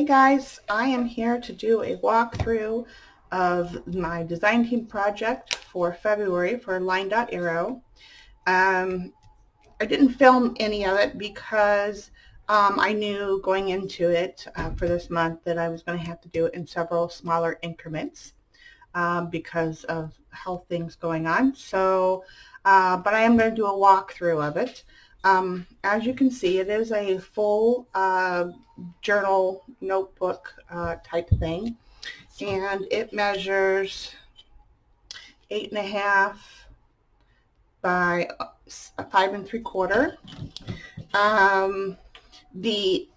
guys, I am here to do a walkthrough of my design team project for February for LINEDOTARROW. I didn't film any of it because I knew going into it for this month that I was going to have to do it in several smaller increments because of health things going on. So, but I am going to do a walkthrough of it. As you can see, it is a full journal notebook type thing, and it measures 8.5 by 5 3/4. The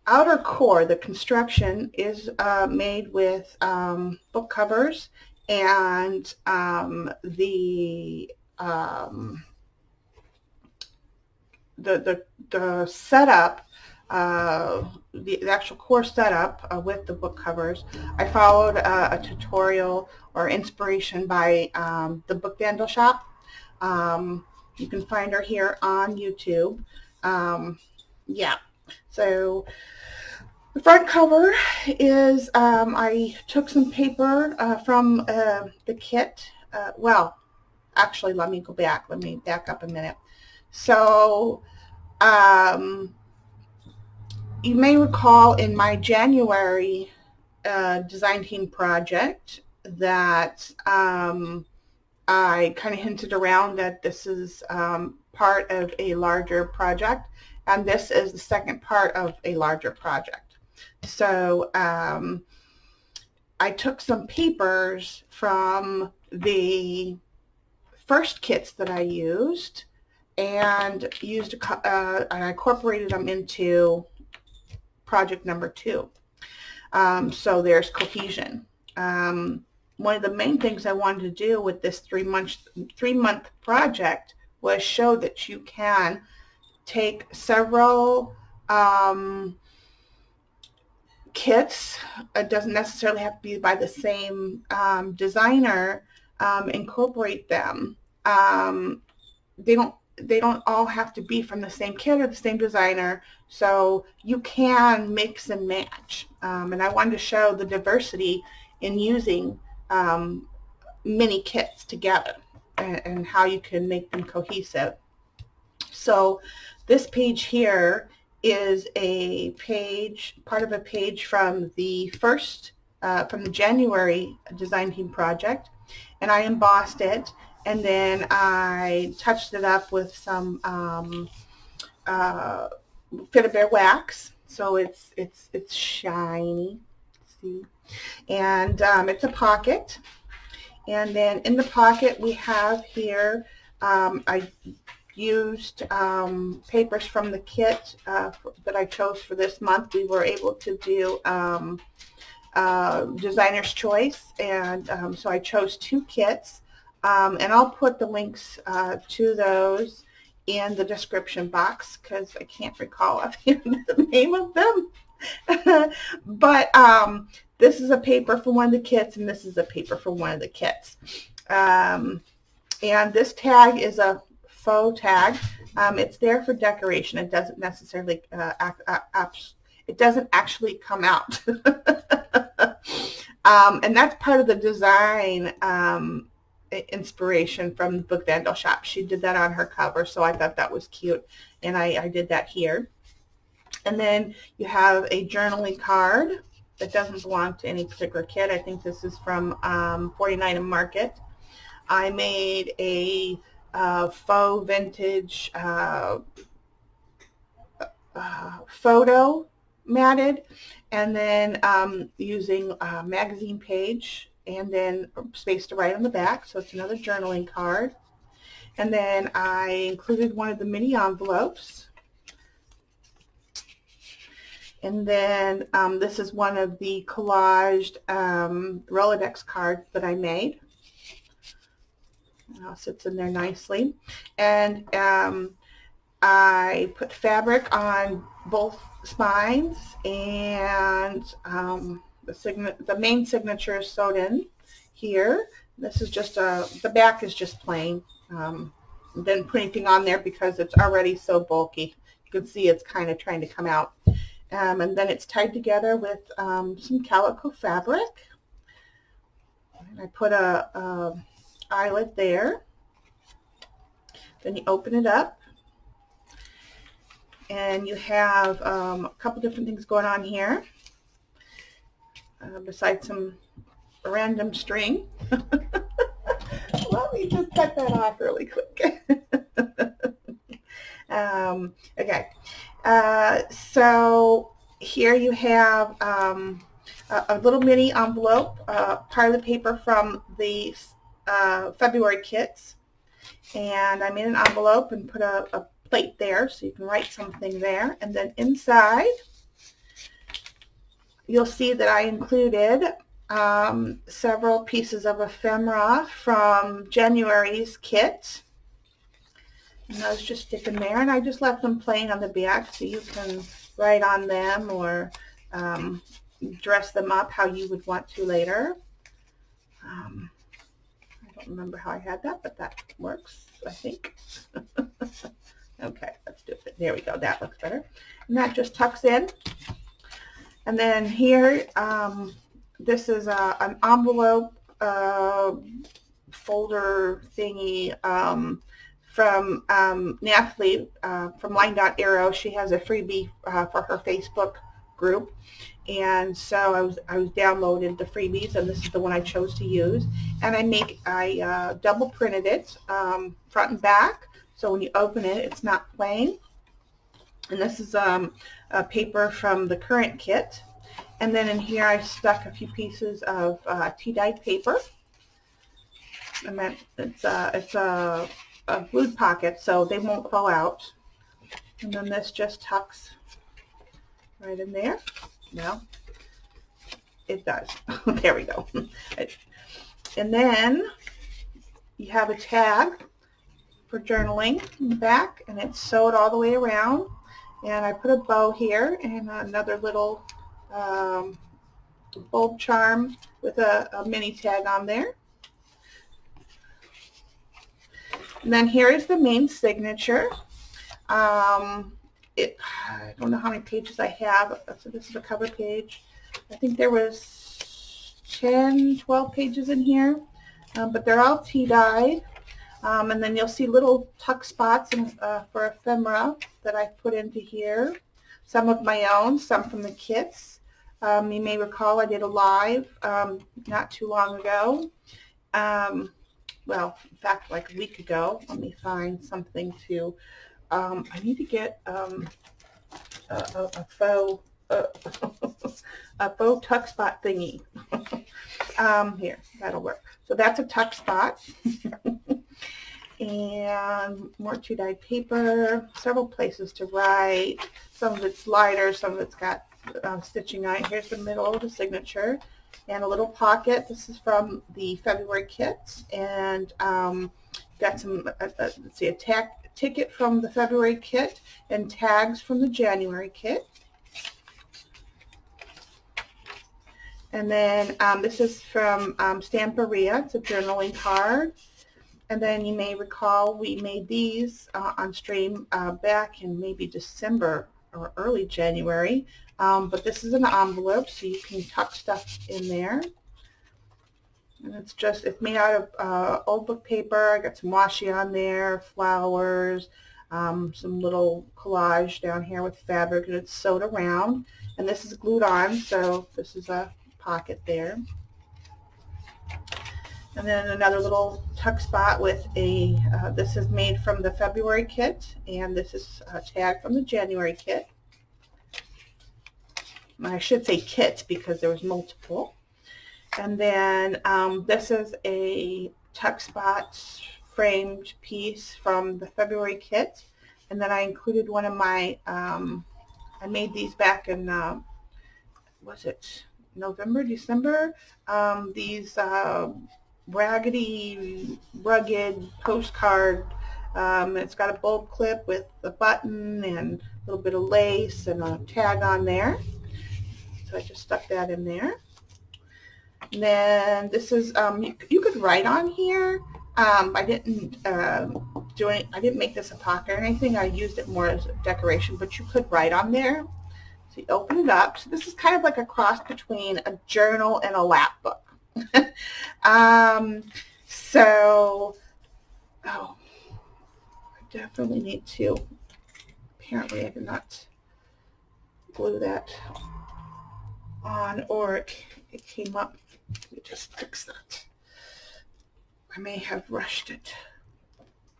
outer core, the construction, is made with book covers, and the setup, the actual core setup with the book covers, I followed a tutorial or inspiration by TheBookVandelShop. You can find her here on YouTube. Yeah, so the front cover is, I took some paper from the kit. Well, actually, let me back up a minute. So you may recall in my January design team project that I kind of hinted around that this is part of a larger project, and this is the second part of a larger project. So I took some papers from the first kits that I used and I incorporated them into project number 2. So there's cohesion. One of the main things I wanted to do with this three-month project was show that you can take several kits. It doesn't necessarily have to be by the same designer. Incorporate them. They don't all have to be from the same kit or the same designer, so you can mix and match. And I wanted to show the diversity in using mini kits together and how you can make them cohesive. So this page here is a page, part of a page from the January design team project, and I embossed it, and then I touched it up with some Fit-A-Bear wax, so it's shiny. See, and it's a pocket, and then in the pocket we have here, I used papers from the kit that I chose for this month. We were able to do designer's choice, and so I chose 2 kits, and I'll put the links to those in the description box because I can't recall the name of them. But this is a paper for one of the kits, and this is a paper for one of the kits. And this tag is a faux tag. It's there for decoration. It doesn't necessarily it doesn't actually come out. And that's part of the design inspiration from the TheBookVandelShop. She did that on her cover, so I thought that was cute, and I did that here. And then you have a journaling card that doesn't belong to any particular kit. I think this is from 49 and Market. I made a faux vintage photo matted, and then using a magazine page and then space to write on the back, so it's another journaling card. And then I included one of the mini envelopes, and then this is one of the collaged Rolodex cards that I made. It all sits in there nicely, and I put fabric on both spines, and the main signature is sewed in here. This is just the back is just plain. Didn't put anything on there because it's already so bulky. You can see it's kind of trying to come out. And then it's tied together with some calico fabric. And I put a eyelet there. Then you open it up, and you have a couple different things going on here, besides some random string. Let me just cut that off really quick. Okay, so here you have a little mini envelope, pilot paper from the February kits, and I made an envelope and put a plate there so you can write something there. And then inside you'll see that I included several pieces of ephemera from January's kit, and those just stick in there, and I just left them plain on the back so you can write on them or dress them up how you would want to later. I don't remember how I had that, but that works, I think. Okay, let's do it. There we go. That looks better. And that just tucks in. And then here, this is an envelope folder thingy from Nathalie from LINEDOTARROW. She has a freebie for her Facebook group, and so I was downloaded the freebies, and this is the one I chose to use. And I double printed it front and back, so when you open it, it's not plain. And this is a paper from the current kit. And then in here I stuck a few pieces of tea-dyed paper, and then it's a glued pocket, so they won't fall out. And then this just tucks right in there. Well, it does. There we go. And then you have a tag for journaling in the back, and it's sewed all the way around. And I put a bow here and another little bulb charm with a mini tag on there. And then here is the main signature. I don't know how many pages I have. So this is a cover page. I think there was 10, 12 pages in here, but they're all tea-dyed. And then you'll see little tuck spots for ephemera that I put into here. Some of my own, some from the kits. You may recall I did a live not too long ago. Well, in fact, like a week ago. Let me find something to. I need to get a faux a faux tuck spot thingy. Here, that'll work. So that's a tuck spot. And more tea-dyed paper, several places to write. Some of it's lighter, some of it's got stitching on it. Here's the middle of the signature, and a little pocket. This is from the February kit, and got some, let's see, a ticket from the February kit and tags from the January kit. And then this is from Stamperia. It's a journaling card. And then you may recall we made these on stream back in maybe December or early January. But this is an envelope, so you can tuck stuff in there. And it's made out of old book paper. I got some washi on there, flowers, some little collage down here with fabric, and it's sewed around. And this is glued on, so this is a pocket there. And then another little tuck spot with this is made from the February kit, and this is a tag from the January kit. And I should say kit because there was multiple. And then this is a tuck spot framed piece from the February kit. And then I included one of my, I made these back in, was it November, December? These raggedy, rugged postcard. It's got a bulb clip with a button and a little bit of lace and a tag on there. So I just stuck that in there. And then this is, you could write on here. I didn't I didn't make this a pocket or anything. I used it more as a decoration, but you could write on there. So you open it up. So this is kind of like a cross between a journal and a lap book. So, oh, I definitely need to, apparently I did not glue that on, or it came up. Let me just fix that. I may have rushed it.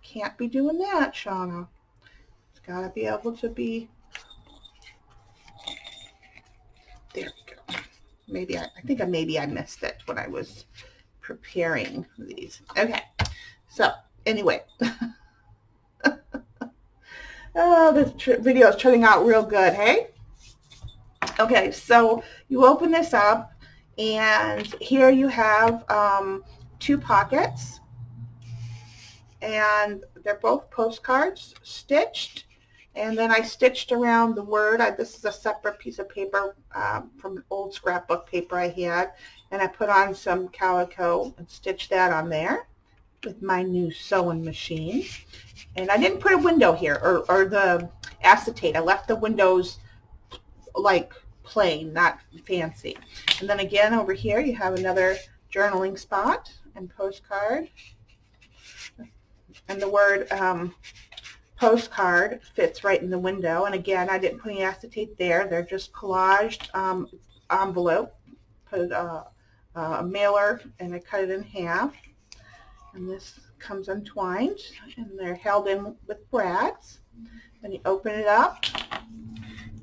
Can't be doing that, Shauna. It's got to be able to be. There we go. Maybe I think maybe I missed it when I was preparing these. Okay. So anyway, oh, this video is turning out real good, hey? Okay, so you open this up, and here you have 2 pockets, and they're both postcards stitched, and then I stitched around the word. This is a separate piece of paper from an old scrapbook paper I had, and I put on some calico and stitched that on there with my new sewing machine. And I didn't put a window here, or the acetate. I left the windows like plain, not fancy. And then again over here you have another journaling spot and postcard. And the word postcard fits right in the window. And again, I didn't put any acetate there. They're just collaged envelope. Put a mailer, and I cut it in half. And this comes untwined, and they're held in with brads. Then you open it up,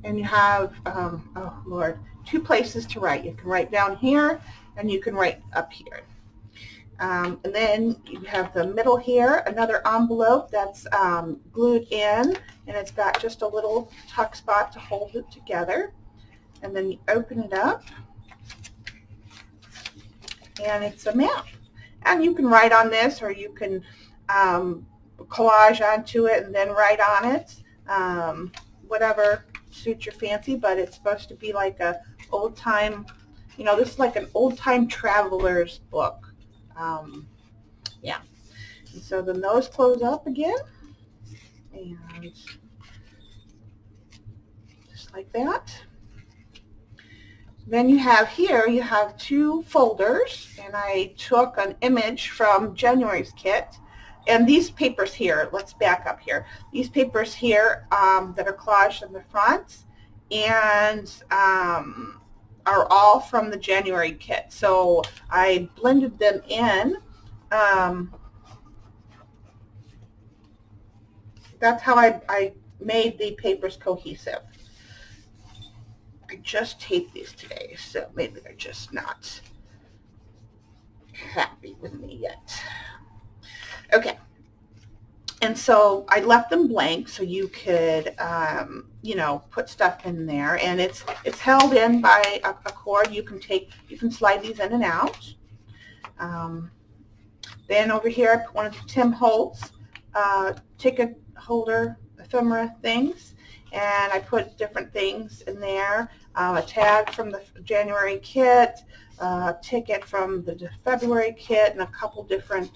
and you have, oh Lord, 2 places to write. You can write down here, and you can write up here. And then you have the middle here, another envelope that's glued in, and it's got just a little tuck spot to hold it together. And then you open it up, and it's a map. And you can write on this, or you can collage onto it and then write on it, whatever suits your fancy. But it's supposed to be like a old-time, this is like an old-time traveler's book. Yeah. And so then those close up again, and just like that. Then you have here, you have 2 folders, and I took an image from January's kit. And these papers here, let's back up here. These papers here that are collaged in the front and are all from the January kit. So I blended them in. That's how I made the papers cohesive. I just taped these today, so maybe they're just not happy with me yet. Okay, and so I left them blank so you could, put stuff in there, and it's held in by a cord. You can slide these in and out. Then over here, I put one of the Tim Holtz ticket holder ephemera things. And I put different things in there, a tag from the January kit, a ticket from the February kit, and a couple different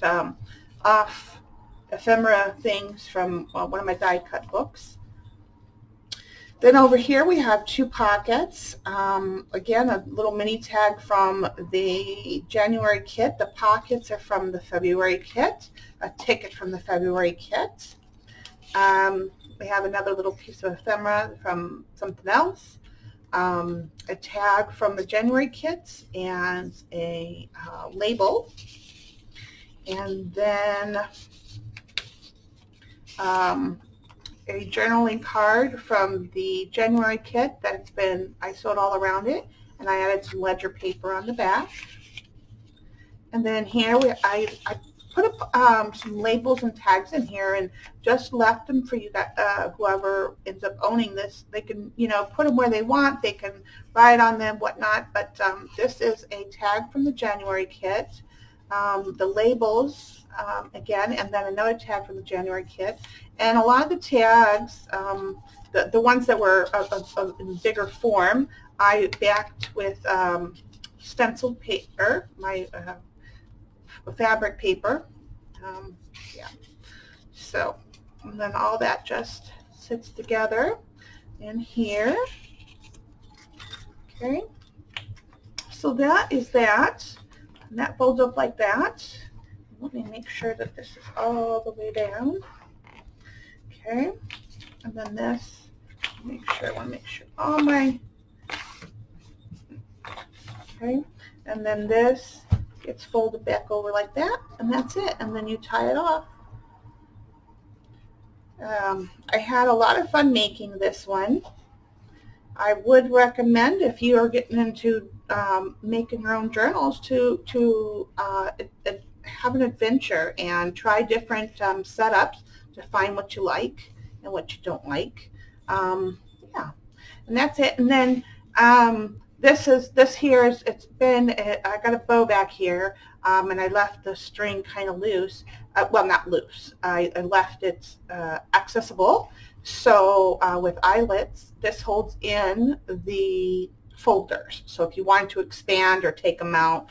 off ephemera things from one of my die-cut books. Then over here we have 2 pockets. Again, a little mini tag from the January kit. The pockets are from the February kit, a ticket from the February kit. We have another little piece of ephemera from something else, a tag from the January kit, and a label. And then a journaling card from the January kit I sewed all around it, and I added some ledger paper on the back. And then here I put up some labels and tags in here, and just left them for you guys, whoever ends up owning this. They can, put them where they want. They can write on them, whatnot. But this is a tag from the January kit. The labels, again, and then another tag from the January kit. And a lot of the tags, the ones that were in bigger form, I backed with stenciled paper, my fabric paper. Yeah. So, and then all that just sits together in here. Okay, so that is that. And that folds up like that. Let me make sure that this is all the way down. Okay, and then this, I want to make sure all my, okay, and then this gets folded back over like that, and that's it, and then you tie it off. I had a lot of fun making this one. I would recommend, if you are getting into making your own journals, to have an adventure and try different setups to find what you like and what you don't like. Yeah, and that's it. And then this here is, it's been, I got a bow back here, and I left the string kind of loose. Well, not loose. I left it accessible. So with eyelets, this holds in the folders. So if you want to expand or take them out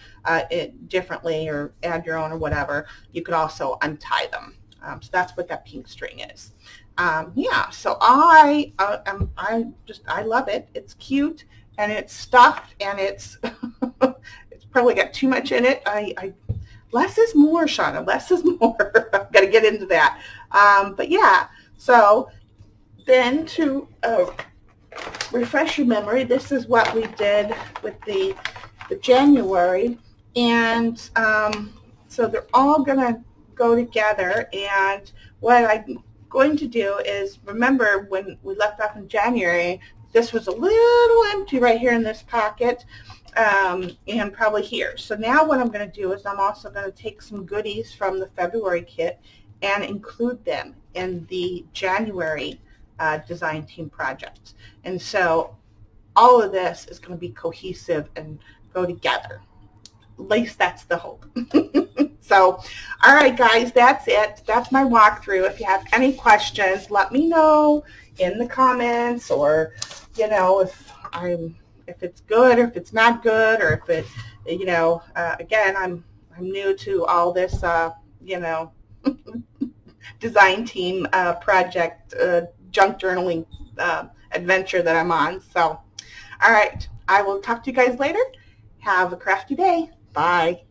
differently or add your own or whatever, you could also untie them. So that's what that pink string is. Yeah, so I love it. It's cute and it's stuffed and it's it's probably got too much in it. Less is more, Shauna. Less is more. I've got to get into that. But yeah, so then to refresh your memory, this is what we did with the January, and so they're all going to go together. And what I'm going to do is, remember when we left off in January, this was a little empty right here in this pocket, and probably here. So now what I'm going to do is I'm also going to take some goodies from the February kit and include them in the January design team project. And so all of this is going to be cohesive and go together. At least that's the hope. So, all right, guys, that's it. That's my walkthrough. If you have any questions, let me know in the comments, or if it's good or if it's not good, or if it, again, I'm new to all this, design team project, junk journaling adventure that I'm on. So, all right, I will talk to you guys later. Have a crafty day. Bye.